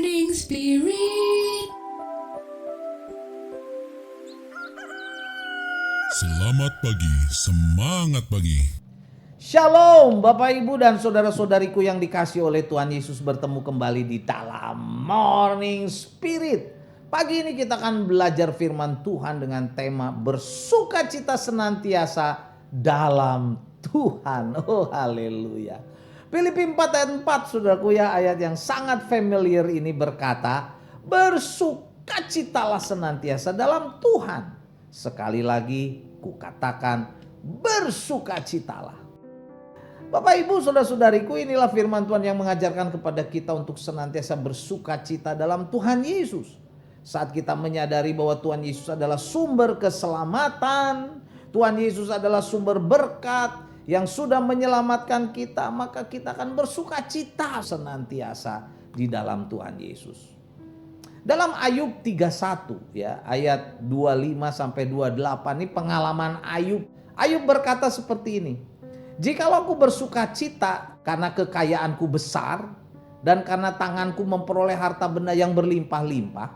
Morning Spirit. Selamat pagi, semangat pagi. Shalom Bapak Ibu dan saudara-saudariku yang dikasihi oleh Tuhan Yesus, bertemu kembali di dalam Morning Spirit. Pagi ini kita akan belajar firman Tuhan dengan tema bersukacita senantiasa dalam Tuhan. Oh haleluya. Filipi 4 ayat 4 saudaraku ya, ayat yang sangat familiar ini berkata, bersukacitalah senantiasa dalam Tuhan. Sekali lagi kukatakan, bersukacitalah. Bapak Ibu saudara-saudariku, inilah firman Tuhan yang mengajarkan kepada kita untuk senantiasa bersukacita dalam Tuhan Yesus. Saat kita menyadari bahwa Tuhan Yesus adalah sumber keselamatan, Tuhan Yesus adalah sumber berkat yang sudah menyelamatkan kita, maka kita akan bersukacita senantiasa di dalam Tuhan Yesus. Dalam Ayub 31 ya, ayat 25 sampai 28 ini pengalaman Ayub. Ayub berkata seperti ini. Jikalau aku bersukacita karena kekayaanku besar dan karena tanganku memperoleh harta benda yang berlimpah-limpah.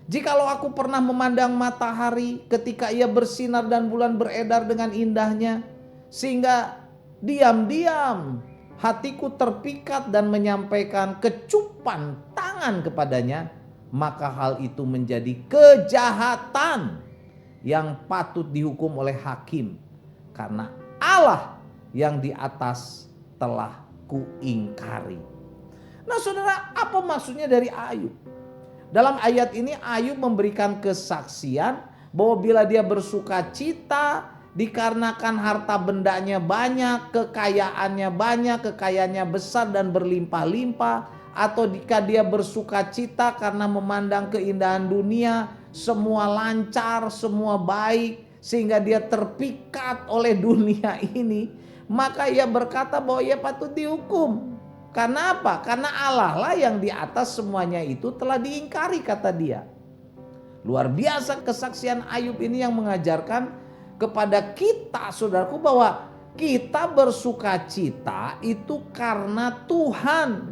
Jikalau aku pernah memandang matahari ketika ia bersinar dan bulan beredar dengan indahnya, sehingga diam-diam hatiku terpikat dan menyampaikan kecupan tangan kepadanya, maka hal itu menjadi kejahatan yang patut dihukum oleh hakim, karena Allah yang di atas telah kuingkari. Nah saudara, apa maksudnya dari Ayub? Dalam ayat ini Ayub memberikan kesaksian bahwa bila dia bersukacita dikarenakan harta bendanya banyak, kekayaannya besar dan berlimpah-limpah, atau jika dia bersukacita karena memandang keindahan dunia, semua lancar, semua baik, sehingga dia terpikat oleh dunia ini, maka ia berkata bahwa ia patut dihukum. Karena apa? Karena Allah lah yang di atas semuanya itu telah diingkari, kata dia. Luar biasa kesaksian Ayub ini yang mengajarkan kepada kita saudaraku bahwa kita bersukacita itu karena Tuhan.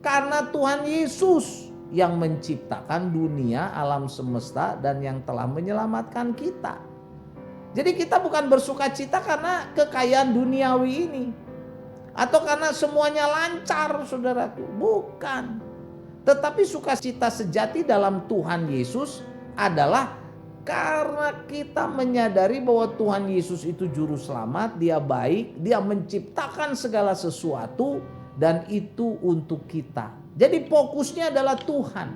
Karena Tuhan Yesus yang menciptakan dunia, alam semesta, dan yang telah menyelamatkan kita. Jadi kita bukan bersukacita karena kekayaan duniawi ini, atau karena semuanya lancar saudaraku. Bukan. Tetapi sukacita sejati dalam Tuhan Yesus adalah karena kita menyadari bahwa Tuhan Yesus itu juru selamat, dia baik, dia menciptakan segala sesuatu, dan itu untuk kita. Jadi fokusnya adalah Tuhan.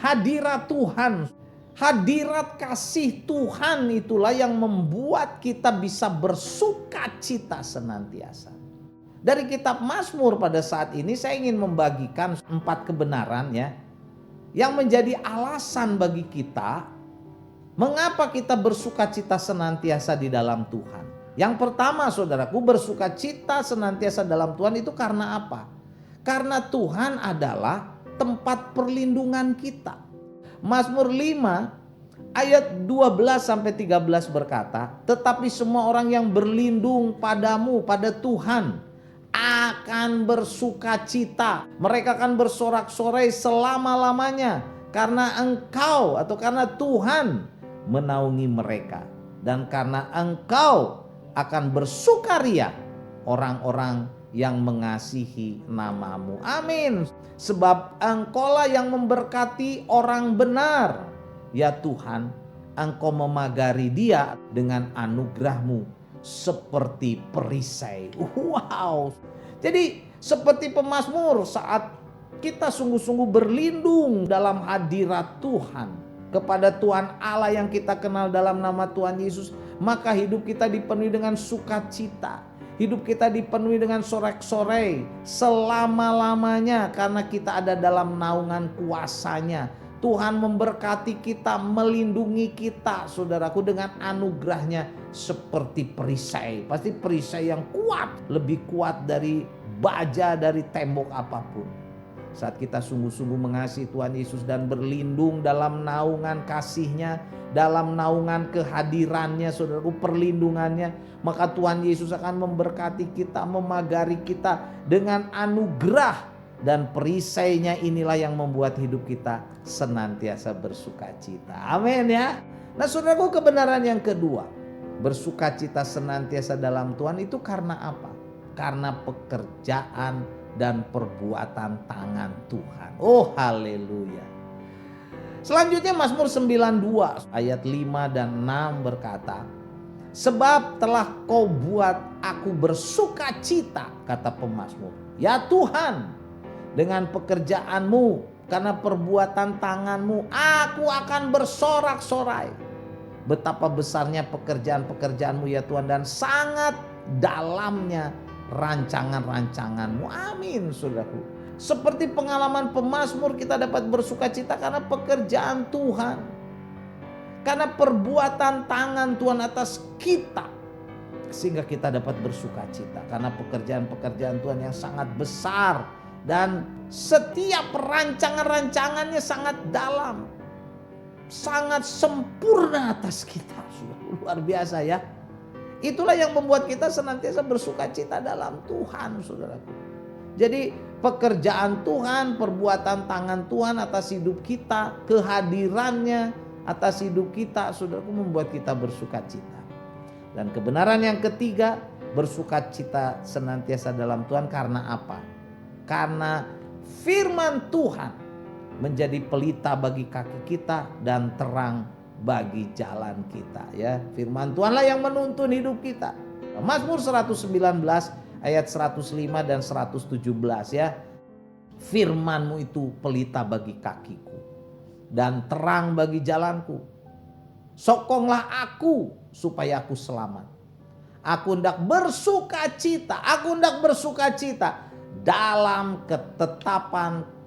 Hadirat Tuhan, hadirat kasih Tuhan itulah yang membuat kita bisa bersukacita senantiasa. Dari kitab Mazmur pada saat ini saya ingin membagikan 4 kebenaran ya, yang menjadi alasan bagi kita mengapa kita bersukacita senantiasa di dalam Tuhan. Yang pertama saudaraku, bersukacita senantiasa dalam Tuhan itu karena apa? Karena Tuhan adalah tempat perlindungan kita. Mazmur 5 ayat 12 sampai 13 berkata, tetapi semua orang yang berlindung padamu, pada Tuhan, akan bersukacita. Mereka akan bersorak-sorai selama-lamanya, karena Engkau atau karena Tuhan menaungi mereka, dan karena Engkau akan bersukaria orang-orang yang mengasihi namamu. Amin. Sebab Engkaulah yang memberkati orang benar. Ya Tuhan, Engkau memagari dia dengan anugerahmu seperti perisai. Wow. Jadi seperti pemazmur, saat kita sungguh-sungguh berlindung dalam hadirat Tuhan, kepada Tuhan Allah yang kita kenal dalam nama Tuhan Yesus, maka hidup kita dipenuhi dengan sukacita. Hidup kita dipenuhi dengan sorak-sorai selama-lamanya, karena kita ada dalam naungan kuasa-Nya. Tuhan memberkati kita, melindungi kita saudaraku dengan anugerahnya seperti perisai. Pasti perisai yang kuat, lebih kuat dari baja, dari tembok apapun. Saat kita sungguh-sungguh mengasihi Tuhan Yesus dan berlindung dalam naungan kasih-Nya, dalam naungan kehadirannya saudaraku, perlindungannya, maka Tuhan Yesus akan memberkati kita, memagari kita dengan anugerah dan perisainya inilah yang membuat hidup kita senantiasa bersukacita. Amin ya. Nah saudaraku, kebenaran yang kedua, bersukacita senantiasa dalam Tuhan itu karena apa? Karena pekerjaan dan perbuatan tangan Tuhan. Oh haleluya. Selanjutnya Mazmur 92 ayat 5 dan 6 berkata, sebab telah kau buat aku bersukacita, kata pemazmur. Ya Tuhan, dengan pekerjaanmu, karena perbuatan tanganmu, aku akan bersorak-sorai. Betapa besarnya pekerjaan-pekerjaanmu ya Tuhan, dan sangat dalamnya rancangan-rancanganmu. Amin saudaraku. Seperti pengalaman pemazmur, kita dapat bersukacita karena pekerjaan Tuhan. Karena perbuatan tangan Tuhan atas kita. Sehingga kita dapat bersukacita. Karena pekerjaan-pekerjaan Tuhan yang sangat besar. Dan setiap rancangan-rancangannya sangat dalam. Sangat sempurna atas kita. Luar biasa ya. Itulah yang membuat kita senantiasa bersukacita dalam Tuhan, saudaraku. Jadi pekerjaan Tuhan, perbuatan tangan Tuhan atas hidup kita, kehadirannya atas hidup kita, saudaraku, membuat kita bersukacita. Dan kebenaran yang ketiga, bersukacita senantiasa dalam Tuhan karena apa? Karena firman Tuhan menjadi pelita bagi kaki kita dan terang bagi jalan kita ya. Firman Tuhanlah yang menuntun hidup kita. Mazmur 119 ayat 105 dan 117 ya. Firman-Mu itu pelita bagi kakiku dan terang bagi jalanku. Sokonglah aku supaya aku selamat. Aku hendak bersukacita dalam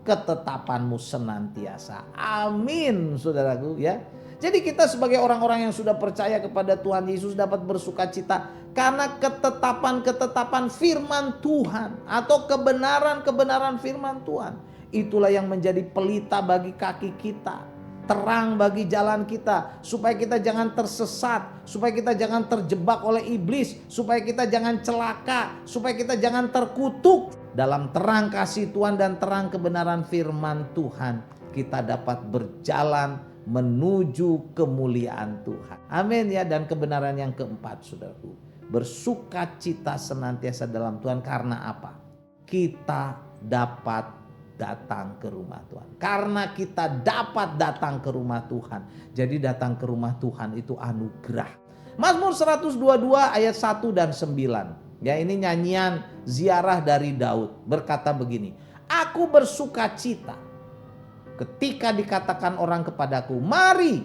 ketetapanmu senantiasa. Amin saudaraku ya. Jadi kita sebagai orang-orang yang sudah percaya kepada Tuhan Yesus dapat bersukacita karena ketetapan-ketetapan firman Tuhan atau kebenaran-kebenaran firman Tuhan. Itulah yang menjadi pelita bagi kaki kita, terang bagi jalan kita, supaya kita jangan tersesat, supaya kita jangan terjebak oleh iblis, supaya kita jangan celaka, supaya kita jangan terkutuk. Dalam terang kasih Tuhan dan terang kebenaran firman Tuhan, kita dapat berjalan menuju kemuliaan Tuhan. Amin ya. Dan kebenaran yang keempat saudaraku, bersukacita senantiasa dalam Tuhan karena apa? Kita dapat datang ke rumah Tuhan. Karena kita dapat datang ke rumah Tuhan. Jadi datang ke rumah Tuhan itu anugerah. Mazmur 122 ayat 1 dan 9. Ya, ini nyanyian ziarah dari Daud. Berkata begini, aku bersukacita ketika dikatakan orang kepadaku, mari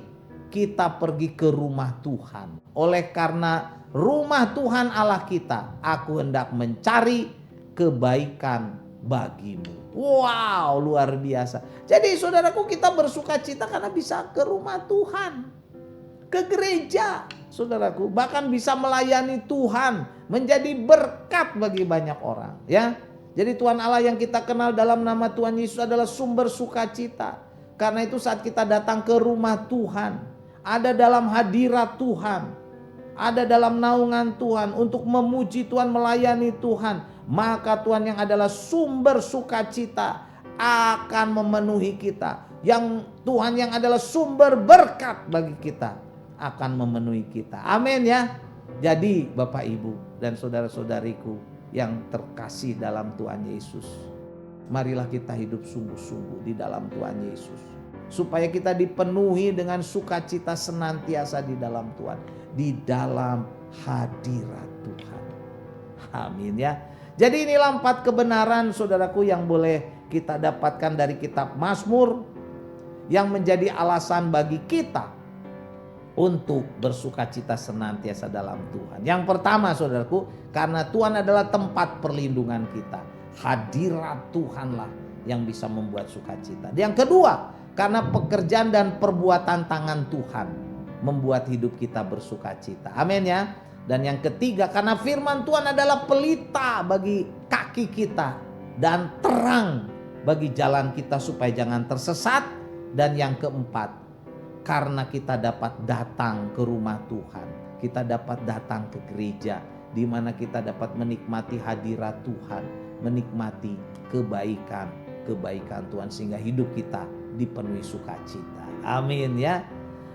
kita pergi ke rumah Tuhan. Oleh karena rumah Tuhan Allah kita, aku hendak mencari kebaikan bagimu. Wow, luar biasa. Jadi saudaraku, kita bersukacita karena bisa ke rumah Tuhan, ke gereja, saudaraku, bahkan bisa melayani Tuhan, menjadi berkat bagi banyak orang, ya. Jadi Tuhan Allah yang kita kenal dalam nama Tuhan Yesus adalah sumber sukacita. Karena itu saat kita datang ke rumah Tuhan, ada dalam hadirat Tuhan, ada dalam naungan Tuhan untuk memuji Tuhan, melayani Tuhan, maka Tuhan yang adalah sumber sukacita akan memenuhi kita. Yang Tuhan yang adalah sumber berkat bagi kita akan memenuhi kita. Amin ya. Jadi Bapak Ibu dan saudara-saudariku yang terkasih dalam Tuhan Yesus, marilah kita hidup sungguh-sungguh di dalam Tuhan Yesus, supaya kita dipenuhi dengan sukacita senantiasa di dalam Tuhan, di dalam hadirat Tuhan. Amin ya. Jadi inilah 4 kebenaran saudaraku yang boleh kita dapatkan dari kitab Mazmur, yang menjadi alasan bagi kita untuk bersukacita senantiasa dalam Tuhan. Yang pertama saudaraku, karena Tuhan adalah tempat perlindungan kita. Hadirat Tuhanlah yang bisa membuat sukacita. Yang kedua, karena pekerjaan dan perbuatan tangan Tuhan membuat hidup kita bersukacita. Amin ya. Dan yang ketiga, karena firman Tuhan adalah pelita bagi kaki kita dan terang bagi jalan kita supaya jangan tersesat. Dan yang keempat, karena kita dapat datang ke rumah Tuhan, kita dapat datang ke gereja, di mana kita dapat menikmati hadirat Tuhan, menikmati kebaikan kebaikan Tuhan sehingga hidup kita dipenuhi sukacita. Amin ya.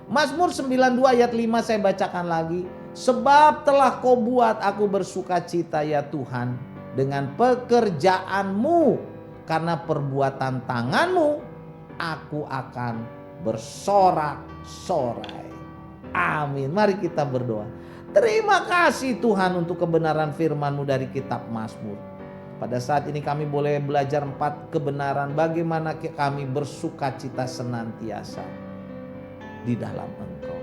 Mazmur 92 ayat 5 saya bacakan lagi. Sebab telah kau buat aku bersukacita ya Tuhan dengan pekerjaanmu, karena perbuatan tanganmu aku akan bersorak-sorai. Amin. Mari kita berdoa. Terima kasih Tuhan untuk kebenaran firman-Mu dari kitab Mazmur. Pada saat ini kami boleh belajar 4 kebenaran bagaimana kami bersukacita senantiasa di dalam Engkau.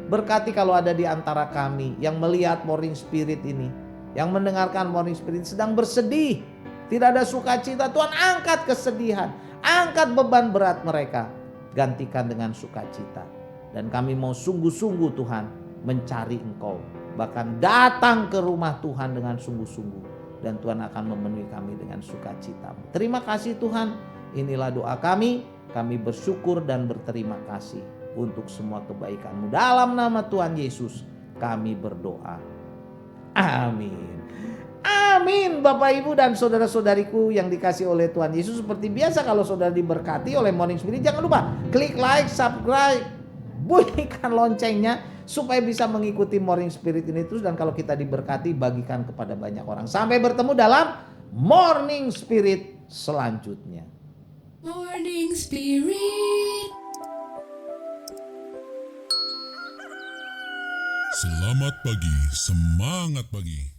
Berkati kalau ada di antara kami yang melihat Morning Spirit ini, yang mendengarkan Morning Spirit sedang bersedih, tidak ada sukacita, Tuhan angkat kesedihan, angkat beban berat mereka, gantikan dengan sukacita. Dan kami mau sungguh-sungguh Tuhan mencari Engkau, bahkan datang ke rumah Tuhan dengan sungguh-sungguh, dan Tuhan akan memenuhi kami dengan sukacita-Mu. Terima kasih Tuhan, inilah doa kami bersyukur dan berterima kasih untuk semua kebaikan-Mu. Dalam nama Tuhan Yesus kami berdoa. Amin. Amin. Bapak Ibu dan saudara-saudariku yang dikasih oleh Tuhan Yesus, seperti biasa kalau saudara diberkati oleh Morning Spirit, jangan lupa klik like, subscribe, bunyikan loncengnya supaya bisa mengikuti Morning Spirit ini terus. Dan kalau kita diberkati, bagikan kepada banyak orang. Sampai bertemu dalam Morning Spirit selanjutnya. Morning Spirit. Selamat pagi, semangat pagi.